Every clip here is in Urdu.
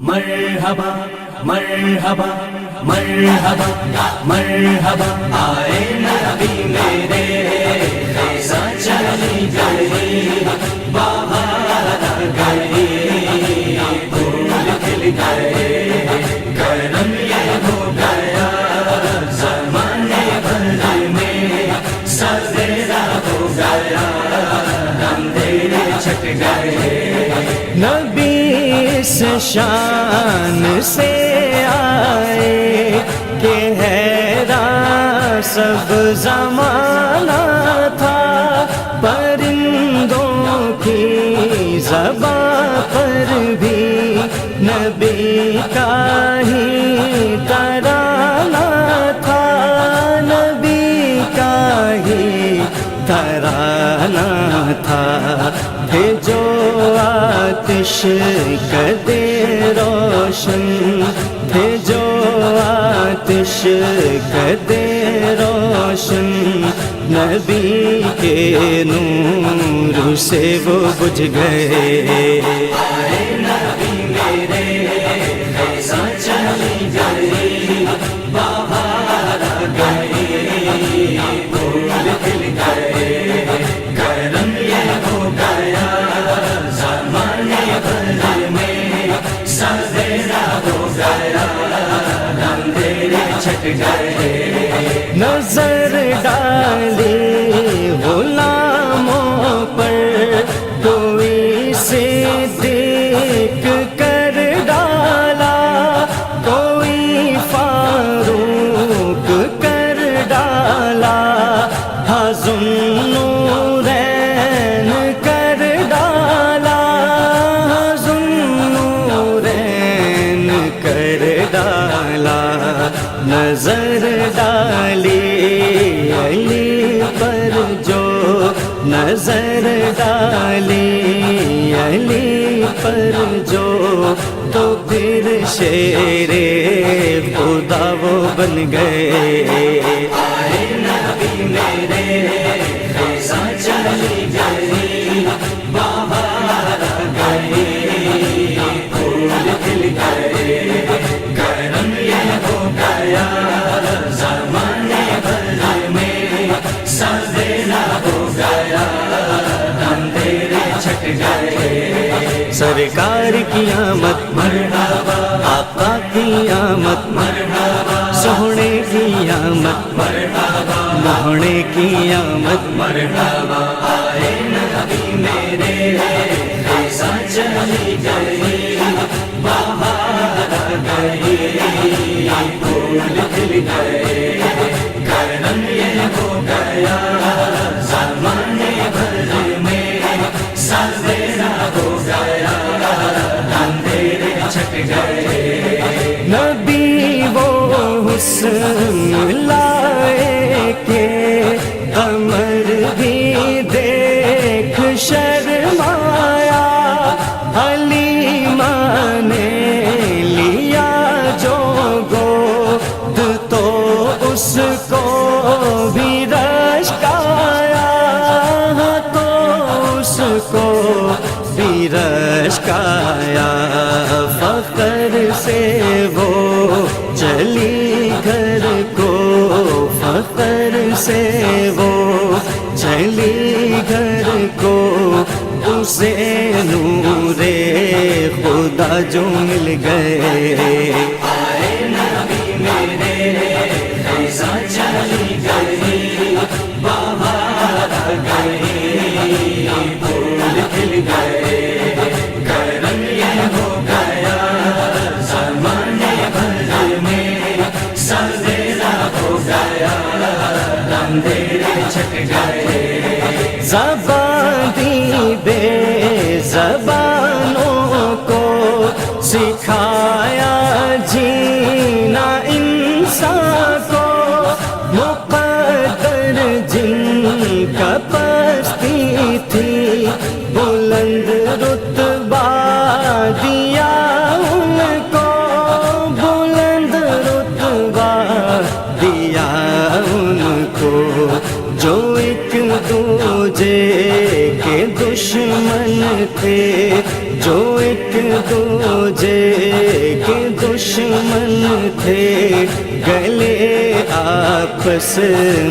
مرحبا مرحبا مرحبا مرحبا آئے نبی میرے خیزاں چلی گئی بہار آ گئی پھول کھل گئے کرم یہ ہو گیا زمانے بھر میں سویرا ہو گیا اندھیرے چھٹ گئے نبی اس شان سے آئے کہ حیران سب زمانہ تھا، پرندوں کی زباں پر بھی نبی کا ہی ترانہ تھا، نبی کا ہی ترانہ تھا۔ تھے جو آتش کدے روشن، تھے جو آتش کدے روشن، نبی کے نور سے وہ بجھ گئے۔ آئے نبی میرے خیزاں چلی گئی بہار آ گئی پھول کھل گئے کرم یہ ہو گیا زمانے بھر میں سویرا ہو گیا اندھیرے چھٹ گئے۔ نظر ڈالی غلاموں پر کوئی صدیق کر ڈالا، کوئی فاروق کر ڈالا، ذوالنورین کر ڈالا، ذوالنورین کر ڈالا۔ نظر ڈالی علی پر جو، نظر ڈالی علی پر جو، تو پھر شیر خدا وہ بن گئے۔ آئے نبی میرے خیزاں چلی گئی بہار آ گئی پھول کھل گئے کرم یہ ہو گیا زمانے بھر میں سویرا ہو گیا اندھیرے چھٹ گئے۔ سرکار کی آمد مرحبا آقا کی آمد مرحبا سونے کی آمد مرحبا مہونے کی آمد۔ مرحبا آئے نبی میرے خیزاں چلی گئی بہار آ گئی پھول کھل گئے کرم یہ ہو گیا زمانے بھر میں سویرا ہو گیا اندھیرے چھٹ گئے۔ نبی وہ حسن لائے کہ قمر بھی دیکھ شرمایا، حلیمہ نے لیا جو گود تو اس کو بھی رشکایا، تو اس کو بھی رشکایا۔ فخر سے وہ چلی گھر کو، فخر سے وہ چلی گھر کو، اسے نور خدا جو مل گئے۔ آئے نبی میرے خیزاں چلی گئی بہار آ گئی پھول کھل گئے کرم یہ ہو گیا زمانے بھر میں سویرا ہو گیا اندھیرے چھٹ گئے۔ زبان دی بے زبانوں کو سکھایا جینا انسان کو، مقدر جن کا پستی تھی بلند رتبہ دیا ان کو، بلند رتبہ دیا ان کو، جو ایک دوجے کے دشمن تھے، جو ایک دوجے دشمن تھے گلے آپس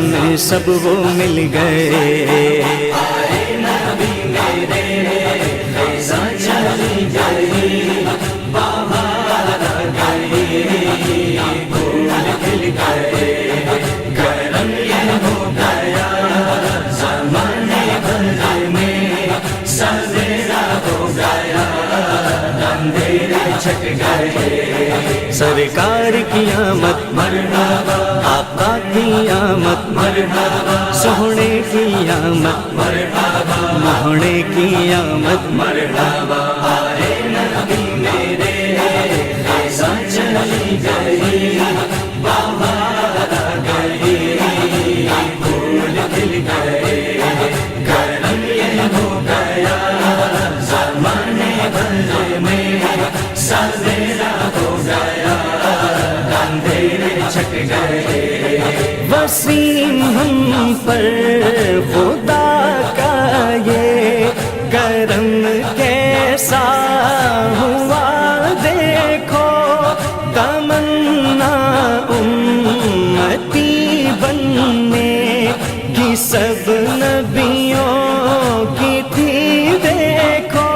میں سب وہ مل گئے. آئے نبی میرے خزاں چلی گئی بہار آ گئی پھول کھل گئے کرم یہ ہو گیا زمانے بھر میں سویرا ہو گیا اندھیرے چھٹ گئے. سرکار کی آمد مرحبا آقا کی آمد مرحبا سونے کی آمد مرحبا مہونے کی آمد مرحبا آئے نبی میرے خزاں چلی گئی بہار آ گئی پھول کھل گئے کرم یہ ہو گیا زمانے بھر میں سویرا ہو گیا اندھیرے چھٹ گئے. وسیم ہم پر خدا کا یہ کرم کیسا ہوا دیکھو تمنا امتی بننے کی سب نبیوں کی تھی دیکھو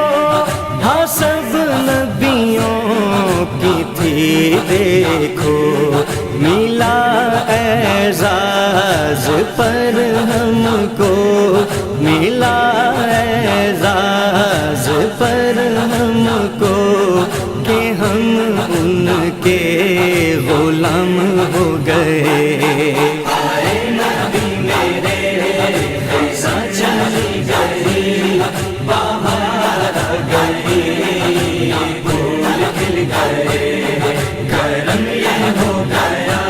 ہاں سب نبیوں کی تھی دیکھو ملا اعزاز پر ہم کو ملا اعزاز پر ہم کو کہ ہم ان کے غلام ہو گئے. آئے نبی میرے خزاں چلی گئی بہار آ گئی پھول کھل گئے کرم یہ ہو گیا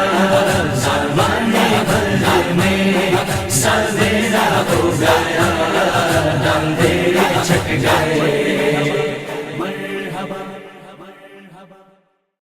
زمانے بھر میں سویرا ہو گیا